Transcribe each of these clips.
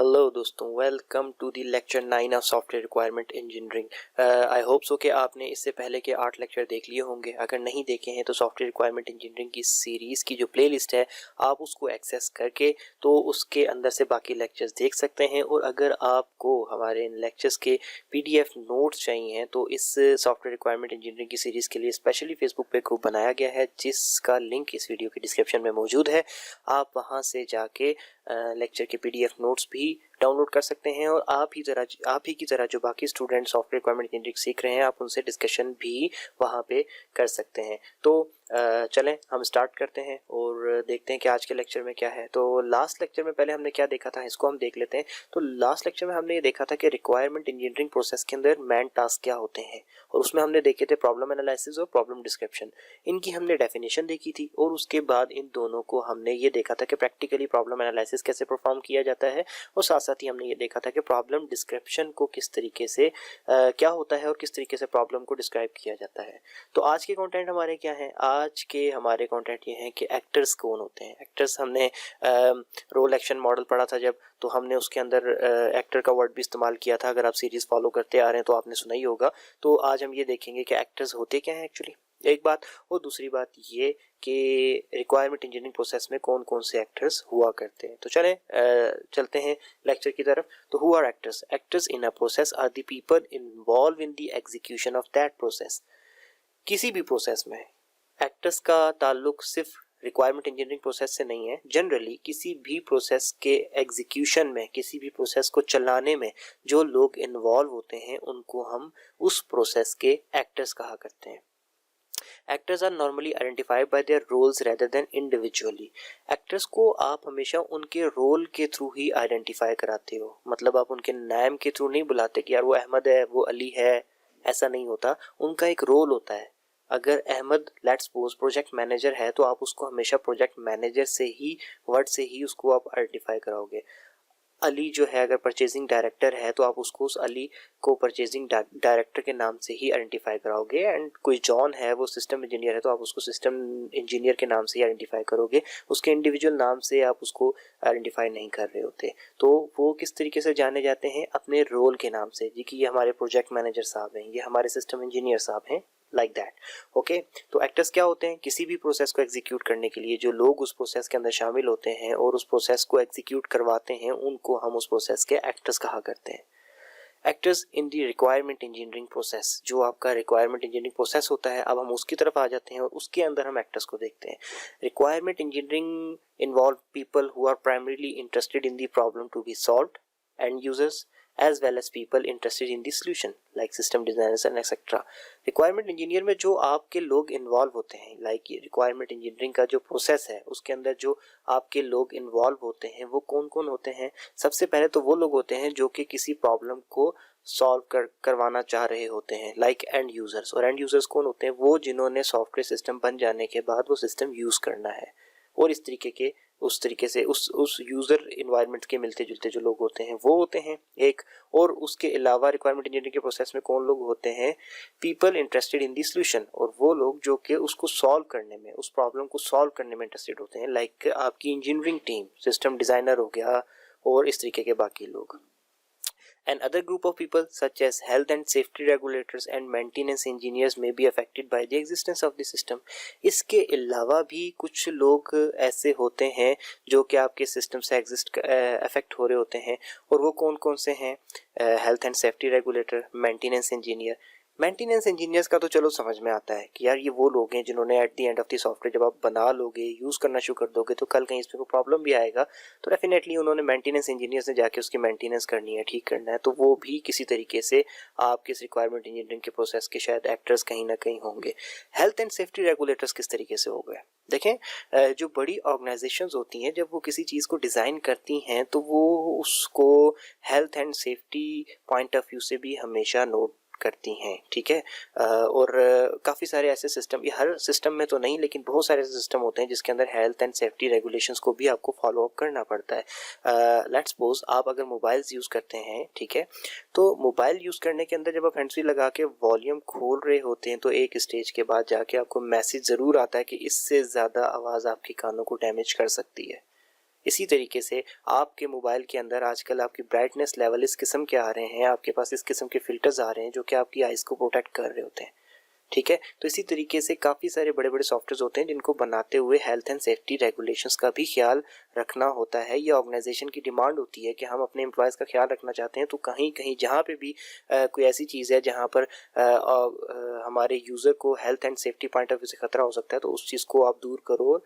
Hello दोस्तों, welcome to the lecture 9 of software requirement engineering. I hope so कि आपने इससे पहले के 8 लेक्चर देख लिए होंगे। अगर नहीं देखे हैं तो सॉफ्टवेयर रिक्वायरमेंट इंजीनियरिंग की सीरीज़ की जो प्लेलिस्ट है आप उसको एक्सेस करके तो उसके अंदर से बाकी लेक्चर्स देख सकते हैं। और अगर आपको हमारे इन लेक्चर्स के पीडीएफ नोट्स चाहिए हैं तो इस सॉफ्टवेयर रिक्वायरमेंट इंजीनियरिंग की सीरीज़ के लिए स्पेशली फेसबुक पे ग्रुप बनाया गया है जिसका लिंक इस वीडियो के डिस्क्रिप्शन में मौजूद है। आप वहाँ से जाके लेक्चर के पीडीएफ नोट्स भी डाउनलोड कर सकते हैं और आप ही की तरह जो बाकी स्टूडेंट सॉफ्टवेयर रिक्वायरमेंट इंजीनियरिंग सीख रहे हैं आप उनसे डिस्कशन भी वहाँ पे कर सकते हैं। तो चलें हम स्टार्ट करते हैं और देखते हैं कि आज के लेक्चर में क्या है। तो लास्ट लेक्चर में पहले हमने क्या देखा था इसको हम देख लेते हैं। तो लास्ट लेक्चर में हमने ये देखा था कि रिक्वायरमेंट इंजीनियरिंग प्रोसेस के अंदर मैन टास्क क्या होते हैं और उसमें हमने देखे थे प्रॉब्लम एनालिसिस और प्रॉब्लम डिस्क्रिप्शन। इनकी हमने डेफिनेशन देखी थी और उसके बाद इन दोनों को हमने ये देखा था कि प्रैक्टिकली प्रॉब्लम एनालिसिस कैसे परफॉर्म किया जाता है और साथ साथ ही हमने ये देखा था कि प्रॉब्लम डिस्क्रिप्शन को किस तरीके से क्या होता है और किस तरीके से प्रॉब्लम को डिस्क्राइब किया जाता है। तो आज के कंटेंट हमारे क्या हैं? आज के हमारे कंटेंट ये हैं कि एक्टर्स कौन होते हैं। एक्टर्स हमने रोल एक्शन मॉडल पढ़ा था जब, तो हमने उसके अंदर एक्टर का वर्ड भी इस्तेमाल किया था। अगर आप सीरीज फॉलो करते आ रहे हैं तो आपने सुना ही होगा। तो आज हम ये देखेंगे कि एक्टर्स होते क्या हैं एक्चुअली, एक बात। और दूसरी बात ये कि रिक्वायरमेंट इंजीनियरिंग प्रोसेस में कौन कौन से एक्टर्स हुआ करते हैं। तो चलते हैं लेक्चर की तरफ। तो who are actors? Actors in a process are the people involve in the execution of that process. किसी भी प्रोसेस में एक्टर्स का ताल्लुक सिर्फ रिक्वायरमेंट इंजीनियरिंग प्रोसेस से नहीं है। जनरली किसी भी प्रोसेस के एग्जीक्यूशन में, किसी भी प्रोसेस को चलाने में जो लोग इन्वॉल्व होते हैं उनको हम उस प्रोसेस के एक्टर्स कहा करते हैं। Actors are normally identified by their roles rather than individually. Actors को आप हमेशा उनके रोल के थ्रू ही आइडेंटिफाई कराते हो। मतलब आप उनके नाम के थ्रू नहीं बुलाते कि यार वो अहमद है, वो अली है, ऐसा नहीं होता। उनका एक रोल होता है। अगर Ahmed let's suppose project manager है तो आप उसको हमेशा प्रोजेक्ट मैनेजर से ही, वर्ड से ही उसको आप आइडेंटिफाई कराओगे। अली जो है अगर परचेजिंग डायरेक्टर है तो आप उसको उस अली को परचेजिंग डायरेक्टर के नाम से ही आइडेंटिफाई कराओगे। एंड कोई जॉन है वो सिस्टम इंजीनियर है तो आप उसको सिस्टम इंजीनियर के नाम से ही आइडेंटिफाई करोगे। उसके इंडिविजुअल नाम से आप उसको आइडेंटिफाई नहीं कर रहे होते। तो वो किस तरीके से जाने जाते हैं? अपने रोल के नाम से, जी कि ये हमारे प्रोजेक्ट मैनेजर साहब हैं, ये हमारे सिस्टम इंजीनियर साहब हैं, लाइक दैट। ओके, तो एक्टर्स क्या होते हैं? किसी भी प्रोसेस को एग्जीक्यूट करने के लिए जो लोग उस प्रोसेस के अंदर शामिल होते हैं और उस प्रोसेस को एग्जीक्यूट करवाते हैं उनको हम उस प्रोसेस के एक्टर्स कहा करते हैं। Actors in the requirement engineering process, जो आपका रिक्वायरमेंट इंजीनियरिंग प्रोसेस होता है, अब हम उसकी तरफ आ जाते हैं और उसके अंदर हम एक्टर्स को देखते हैं। Requirement engineering involve people who are primarily interested in the problem to be solved, and users as well as people interested in the solution like system designers and etc. Requirement engineer में जो आपके लोग involve होते हैं, like requirement engineering का जो process है उसके अंदर जो आपके लोग इन्वॉल्व होते हैं वो कौन कौन होते हैं? सबसे पहले तो वो लोग होते हैं जो कि किसी प्रॉब्लम को सॉल्व करवाना चाह रहे होते हैं, लाइक एंड यूजर्स। और एंड यूजर्स कौन होते हैं? वो जिन्होंने सॉफ्टवेयर सिस्टम बन जाने के बाद वो सिस्टम यूज करना है। और इस तरीके के उस तरीके से उस यूज़र इन्वायरमेंट के मिलते जुलते जो लोग होते हैं वो होते हैं एक। और उसके अलावा रिक्वायरमेंट इंजीनियरिंग के प्रोसेस में कौन लोग होते हैं? People interested in the solution, और वो लोग जो कि उसको सॉल्व करने में, उस प्रॉब्लम को सॉल्व करने में इंटरेस्टेड होते हैं, लाइक आपकी इंजीनियरिंग टीम, सिस्टम डिज़ाइनर हो गया और इस तरीके के बाकी लोग। And other group of people such as health and safety regulators and maintenance engineers may be affected by the existence of the system. इसके अलावा भी कुछ लोग ऐसे होते हैं जो कि आपके सिस्टम से अफेक्ट हो रहे होते हैं। और वो कौन कौन से हैं? Health and safety regulator, maintenance engineer. Maintenance engineers का तो चलो समझ में आता है कि यार ये वो लोग हैं जिन्होंने at the end of the software जब आप बना लोगे, यूज़ करना शुरू कर दोगे तो कल कहीं इसमें कोई प्रॉब्लम भी आएगा तो डेफिनेटली उन्होंने मेंटेनेंस इंजीनियर से जाके उसकी मेंटेनेंस करनी है, ठीक करना है। तो वो भी किसी तरीके से आपके इस रिक्वायरमेंट इंजीनियरिंग के प्रोसेस के शायद एक्टर्स कहीं ना कहीं होंगे। हेल्थ एंड सेफ्टी रेगुलेटर्स किस तरीके से हो गए? देखें, जो बड़ी ऑर्गेनाइजेशंस होती हैं जब वो किसी चीज़ को डिज़ाइन करती हैं तो वो उसको health and safety point of view से भी हमेशा नोट करती हैं, ठीक है। और काफ़ी सारे ऐसे सिस्टम, ये हर सिस्टम में तो नहीं लेकिन बहुत सारे ऐसे सिस्टम होते हैं जिसके अंदर हेल्थ एंड सेफ्टी रेगुलेशंस को भी आपको फॉलो अप करना पड़ता है। लेट्स सपोज आप अगर मोबाइल्स यूज़ करते हैं, ठीक है, तो मोबाइल यूज़ करने के अंदर जब आप हैंड फ्री लगा के वॉल्यूम खोल रहे होते हैं तो एक स्टेज के बाद जाके आपको मैसेज ज़रूर आता है कि इससे ज़्यादा आवाज़ आपके कानों को डैमेज कर सकती है, इसी तरीके से आपके मोबाइल के अंदर आजकल आपकी ब्राइटनेस लेवल इस किस्म के आ रहे हैं, आपके पास इस किस्म के फिल्टर्स आ रहे हैं जो कि आपकी आइज़ को प्रोटेक्ट कर रहे होते हैं, ठीक है। तो इसी तरीके से काफ़ी सारे बड़े बड़े सॉफ्टवेयर होते हैं जिनको बनाते हुए हेल्थ एंड सेफ्टी रेगुलेशंस का भी ख्याल रखना होता है। ये ऑर्गेनाइजेशन की डिमांड होती है कि हम अपने एम्प्लॉयज़ का ख्याल रखना चाहते हैं, तो कहीं कहीं जहाँ पे भी कोई ऐसी चीज़ है जहाँ पर हमारे यूज़र को health and safety point of view से ख़तरा हो सकता है, तो उस चीज़ को आप दूर करो,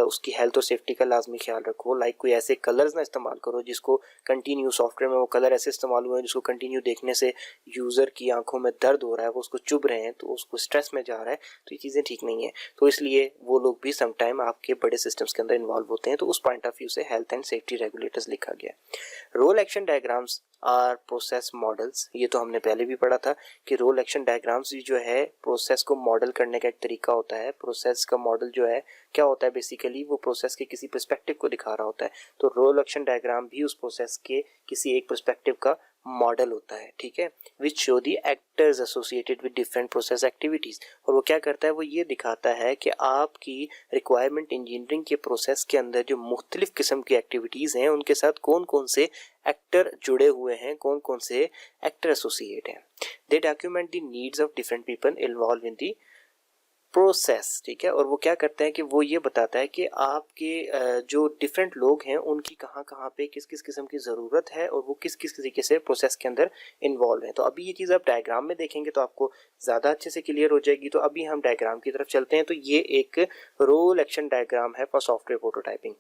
उसकी हेल्थ और सेफ्टी का लाजमी ख्याल रखो। लाइक कोई ऐसे कलर्स ना इस्तेमाल करो जिसको कंटिन्यू सॉफ्टवेयर में वो कलर ऐसे इस्तेमाल हुए हैं जिसको कंटिन्यू देखने से यूज़र की आंखों में दर्द हो रहा है, वो उसको चुभ रहे हैं, तो उसको स्ट्रेस में जा रहा है, तो ये चीज़ें ठीक नहीं है। तो इसलिए वो लोग भी समटाइम आपके बड़े सिस्टम्स के अंदर इन्वॉल्व होते हैं, तो उस पॉइंट ऑफ व्यू से हेल्थ एंड सेफ्टी रेगुलेटर्स लिखा गया। Role action diagrams or process models, ये तो हमने पहले भी पढ़ा था कि रोल एक्शन डायग्राम्स जो है प्रोसेस को मॉडल करने का एक तरीका होता है। प्रोसेस का मॉडल जो है क्या होता है, बेसिकली वो प्रोसेस के किसी पर्सपेक्टिव को दिखा रहा होता है, तो रोल एक्शन डायग्राम भी उस प्रोसेस के किसी एक पर्सपेक्टिव का मॉडल होता है, ठीक है। Which show the actors associated with different process activities, और वो क्या करता है, वो ये दिखाता है कि आपकी रिक्वायरमेंट इंजीनियरिंग के प्रोसेस के अंदर जो मुख्तलिफ किस्म की एक्टिविटीज़ हैं उनके साथ कौन कौन से एक्टर जुड़े हुए हैं, कौन कौन से एक्टर एसोसिएट हैं। They document the needs of different people involve in the process, ठीक है। और वो क्या करता है कि वो ये बताता है कि आपके जो डिफरेंट लोग हैं उनकी कहाँ कहाँ पे किस किस किस्म की ज़रूरत है और वो किस किस तरीके से प्रोसेस के अंदर इन्वॉल्व हैं। तो अभी ये चीज़ आप डायग्राम में देखेंगे तो आपको ज़्यादा अच्छे से क्लियर हो जाएगी। तो अभी हम डायग्राम की तरफ चलते हैं। तो ये एक रोल एक्शन डायग्राम है फॉर सॉफ्टवेयर प्रोटोटाइपिंग।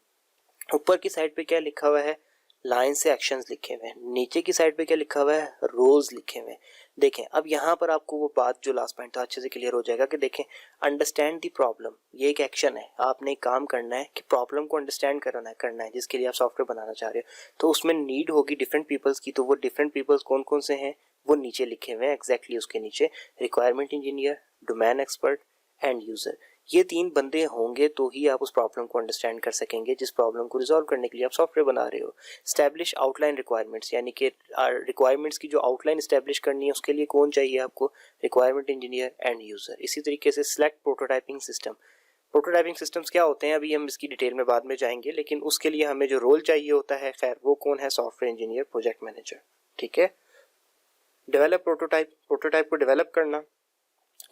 ऊपर की साइड पे क्या लिखा हुआ है, लाइन से एक्शंस लिखे हुए हैं। नीचे की साइड पे क्या लिखा हुआ है, रोल्स लिखे हुए हैं। देखें अब यहाँ पर आपको वो बात जो लास्ट पॉइंट था अच्छे से क्लियर हो जाएगा कि देखें अंडरस्टैंड द प्रॉब्लम, ये एक एक्शन है। आपने एक काम करना है कि प्रॉब्लम को अंडरस्टैंड करना है जिसके लिए आप सॉफ्टवेयर बनाना चाह रहे हो। तो उसमें नीड होगी डिफरेंट पीपल्स की, तो वो डिफरेंट पीपल्स कौन कौन से हैं वो नीचे लिखे हुए हैं एग्जैक्टली उसके नीचे, requirement engineer, domain expert and user. ये तीन बंदे होंगे तो ही आप उस प्रॉब्लम को अंडरस्टैंड कर सकेंगे जिस प्रॉब्लम को रिजॉल्व करने के लिए आप सॉफ्टवेयर बना रहे हो। स्टैब्लिश आउटलाइन रिक्वायरमेंट्स, यानी कि रिक्वायरमेंट्स की जो आउटलाइन स्टैब्लिश करनी है उसके लिए कौन चाहिए आपको, रिक्वायरमेंट इंजीनियर एंड यूजर। इसी तरीके से select prototyping system, prototyping systems क्या होते हैं अभी हम इसकी डिटेल में बाद में जाएंगे, लेकिन उसके लिए हमें जो रोल चाहिए होता है खैर वो कौन है, सॉफ्टवेयर इंजीनियर, प्रोजेक्ट मैनेजर, ठीक है। डेवलप प्रोटोटाइप, प्रोटोटाइप को डेवलप करना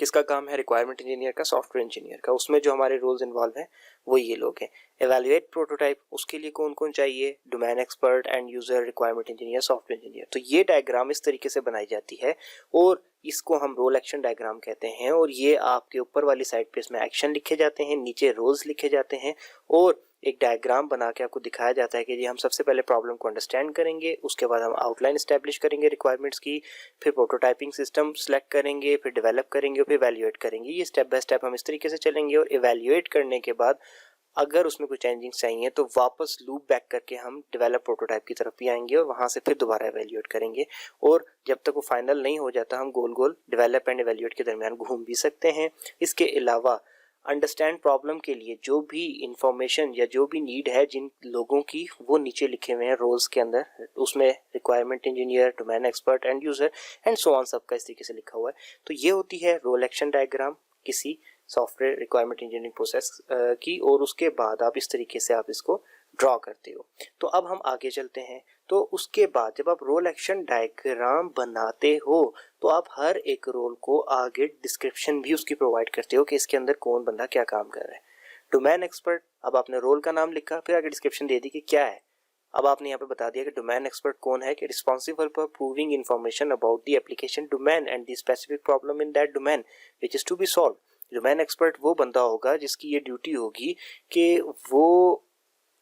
किसका काम है, रिक्वायरमेंट इंजीनियर का, सॉफ्टवेयर इंजीनियर का। उसमें जो हमारे रोल्स इन्वॉल्व हैं वो ये लोग हैं। एवेल्युएट प्रोटोटाइप, उसके लिए कौन कौन चाहिए, domain expert and user, requirement engineer, software engineer. तो ये डायग्राम इस तरीके से बनाई जाती है और इसको हम रोल एक्शन डायग्राम कहते हैं। और ये आपके ऊपर वाली साइड पे इसमें एक्शन लिखे जाते हैं, नीचे रोल्स लिखे जाते हैं और एक डायग्राम बना के आपको दिखाया जाता है कि जी हम सबसे पहले प्रॉब्लम को अंडरस्टैंड करेंगे, उसके बाद हम आउटलाइन इस्टेब्लिश करेंगे रिक्वायरमेंट्स की, फिर प्रोटोटाइपिंग सिस्टम सेलेक्ट करेंगे, फिर डेवलप करेंगे और फिर इवैल्यूएट करेंगे। ये स्टेप बाय स्टेप हम इस तरीके से चलेंगे और इवैल्यूएट करने के बाद अगर उसमें कोई चेंजिंग चाहिए तो वापस लूप बैक करके हम डेवलप प्रोटोटाइप की तरफ भी आएंगे और वहां से फिर दोबारा इवैल्यूएट करेंगे। और जब तक वो फाइनल नहीं हो जाता हम गोल गोल डेवलप एंड इवैल्यूएट के दरमियान घूम भी सकते हैं। इसके अलावा अंडरस्टैंड प्रॉब्लम के लिए जो भी इंफॉर्मेशन या जो भी नीड है जिन लोगों की वो नीचे लिखे हुए हैं रोल्स के अंदर, उसमें requirement engineer, domain expert and user and so on सबका इस तरीके से लिखा हुआ है। तो ये होती है रोल एक्शन डायग्राम किसी सॉफ्टवेयर रिक्वायरमेंट इंजीनियरिंग प्रोसेस की, और उसके बाद आप इस तरीके से आप इसको ड्रॉ करते हो। तो अब हम आगे चलते हैं। तो उसके बाद जब आप रोल एक्शन डायग्राम बनाते हो तो आप हर एक रोल को आगे डिस्क्रिप्शन भी उसकी प्रोवाइड करते हो कि इसके अंदर कौन बंदा क्या काम कर रहा है। डोमेन एक्सपर्ट, अब आपने रोल का नाम लिखा, फिर आगे डिस्क्रिप्शन दे दी कि क्या है। अब आपने यहाँ पे बता दिया कि डोमेन एक्सपर्ट कौन है, कि responsible for proving information about the application domain and the specific problem in that domain which is to be solve. Domain expert वो बंदा होगा जिसकी ये ड्यूटी होगी कि वो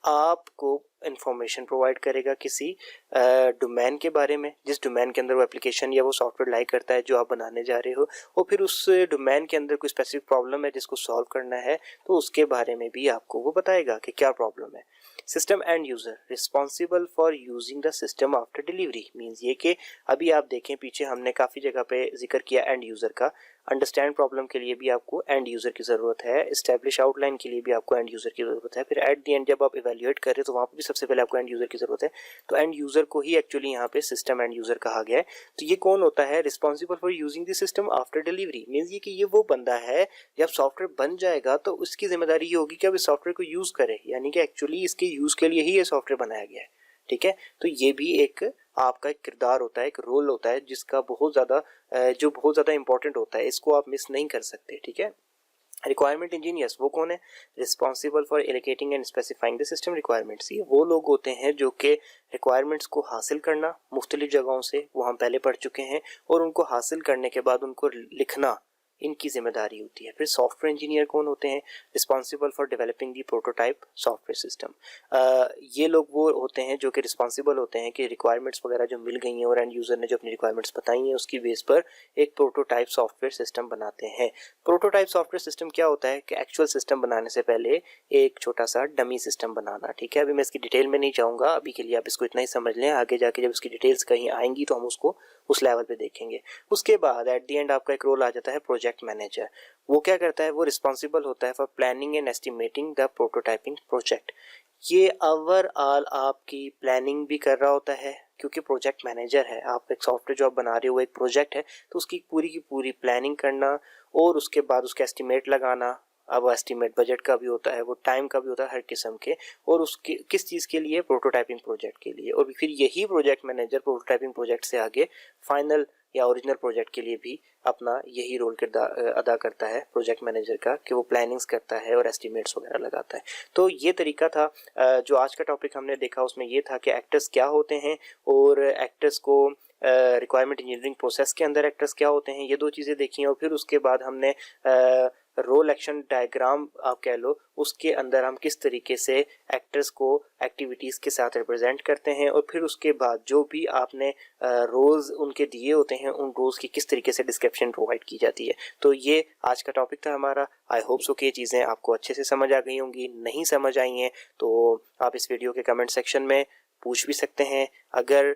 आपको इंफॉर्मेशन प्रोवाइड करेगा किसी डोमेन के बारे में, जिस डोमेन के अंदर वो एप्लीकेशन या वो सॉफ्टवेयर लाई करता है जो आप बनाने जा रहे हो, और फिर उस डोमेन के अंदर कोई स्पेसिफिक प्रॉब्लम है जिसको सॉल्व करना है तो उसके बारे में भी आपको वो बताएगा कि क्या प्रॉब्लम है। System and user, responsible for using the system after delivery, means ये कि अभी आप देखें पीछे हमने काफ़ी जगह पे जिक्र किया एंड यूज़र का। अंडरस्टैंड प्रॉब्लम के लिए भी आपको एंड यूज़र की ज़रूरत है, इस्टेब्लिश आउटलाइन के लिए भी आपको एंड यूज़र की ज़रूरत है, फिर एट द एंड जब आप इवेल्युएट कर रहे हो तो वहाँ पर भी सबसे पहले आपको एंड यूज़र की ज़रूरत है। तो एंड यूज़र को ही एक्चुअली यहाँ पे सिस्टम एंड यूज़र कहा गया है। तो ये कौन होता है? Responsible for using the system after delivery. Means ये कि ये वो बंदा है, जब सॉफ्टवेयर बन जाएगा तो उसकी जिम्मेदारी ये होगी कि अब इस सॉफ्टवेयर को यूज़ करे, यानी कि एक्चुअली इसके यूज़ के लिए ही ये सॉफ्टवेयर बनाया गया है। ठीक है, तो ये भी एक आपका एक किरदार होता है, एक रोल होता है जिसका बहुत ज़्यादा जो बहुत ज़्यादा इंपॉर्टेंट होता है, इसको आप मिस नहीं कर सकते। ठीक है, रिक्वायरमेंट इंजीनियर्स वो कौन है? Responsible for allocating and specifying the system requirements. ये वो लोग होते हैं जो कि रिक्वायरमेंट्स को हासिल करना मुख्तलिफ जगहों से, वो हम पहले पढ़ चुके हैं, और उनको हासिल करने के बाद उनको लिखना इनकी जिम्मेदारी होती है। फिर सॉफ्टवेयर इंजीनियर कौन होते हैं? Responsible for developing the prototype software system. ये लोग वो होते हैं जो कि रिस्पॉन्सिबल होते हैं कि रिक्वायरमेंट्स वगैरह जो मिल गई हैं और एंड यूज़र ने जो अपनी रिक्वायरमेंट्स बताई हैं उसकी बेस पर एक प्रोटोटाइप सॉफ्टवेयर सिस्टम बनाते हैं। प्रोटोटाइप सॉफ्टवेयर सिस्टम क्या होता है कि एक्चुअल सिस्टम बनाने से पहले एक छोटा सा डमी सिस्टम बनाना। ठीक है, अभी मैं इसकी डिटेल में नहीं जाऊँगा, अभी के लिए आप इसको इतना ही समझ लें, आगे जाके जब इसकी डिटेल्स कहीं आएंगी तो हम उसको उस लेवल पे देखेंगे। उसके बाद एट द एंड आपका एक रोल आ जाता है प्रोजेक्ट मैनेजर। वो क्या करता है? वो रिस्पॉन्सिबल होता है for planning and estimating the prototyping project. ये ओवरऑल आपकी प्लानिंग भी कर रहा होता है, क्योंकि प्रोजेक्ट मैनेजर है, आप एक सॉफ्टवेयर जो आप बना रहे हो वो एक प्रोजेक्ट है, तो उसकी पूरी की पूरी प्लानिंग करना और उसके बाद उसका एस्टिमेट लगाना। अब वो एस्टिमेट बजट का भी होता है, वो टाइम का भी होता है, हर किस्म के। और उसके किस चीज़ के लिए? प्रोटोटाइपिंग प्रोजेक्ट के लिए। और फिर यही प्रोजेक्ट मैनेजर प्रोटोटाइपिंग प्रोजेक्ट से आगे फाइनल या ओरिजिनल प्रोजेक्ट के लिए भी अपना यही रोल किरदार अदा करता है प्रोजेक्ट मैनेजर का, कि वो प्लानिंग्स करता है और एस्टिमेट्स वगैरह लगाता है। तो ये तरीका था। जो आज का टॉपिक हमने देखा उसमें ये था कि एक्टर्स क्या होते हैं और एक्टर्स को रिक्वायरमेंट इंजीनियरिंग प्रोसेस के अंदर एक्टर्स क्या होते हैं, ये दो चीज़ें देखी हैं। और फिर उसके बाद हमने रोल एक्शन डायग्राम आप कह लो, उसके अंदर हम किस तरीके से एक्टर्स को एक्टिविटीज़ के साथ रिप्रेजेंट करते हैं, और फिर उसके बाद जो भी आपने रोल्स उनके दिए होते हैं उन रोल्स की किस तरीके से डिस्क्रिप्शन प्रोवाइड की जाती है। तो ये आज का टॉपिक था हमारा। आई होप सो कि ये चीज़ें आपको अच्छे से समझ आ गई होंगी। नहीं समझ आई हैं तो आप इस वीडियो के कमेंट सेक्शन में पूछ भी सकते हैं। अगर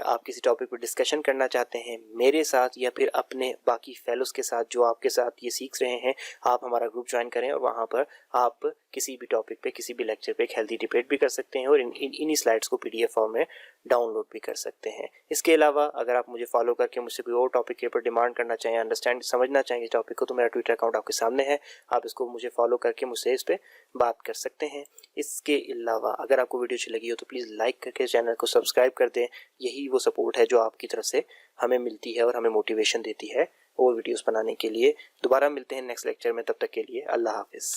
आप किसी टॉपिक पर डिस्कशन करना चाहते हैं मेरे साथ या फिर अपने बाकी फेलोज के साथ जो आपके साथ ये सीख रहे हैं, आप हमारा ग्रुप ज्वाइन करें और वहाँ पर आप किसी भी टॉपिक पे, किसी भी लेक्चर पे एक हेल्दी डिबेट भी कर सकते हैं और इन्हीं स्लाइड्स को PDF फॉर्म में डाउनलोड भी कर सकते हैं। इसके अलावा अगर आप मुझे फॉलो करके मुझसे कोई और टॉपिक के ऊपर डिमांड करना चाहें, अंडरस्टैंड समझना चाहेंगे टॉपिक को, तो मेरा ट्विटर अकाउंट आपके सामने है, आप इसको मुझे फॉलो करके मुझसे इस पर बात कर सकते हैं। इसके अलावा अगर आपको वीडियो अच्छी लगी हो तो प्लीज़ लाइक करके चैनल को सब्सक्राइब कर दें। यही वो सपोर्ट है जो आपकी तरफ से हमें मिलती है और हमें मोटिवेशन देती है और वीडियोस बनाने के लिए। दोबारा मिलते हैं नेक्स्ट लेक्चर में, तब तक के लिए अल्लाह हाफिज़।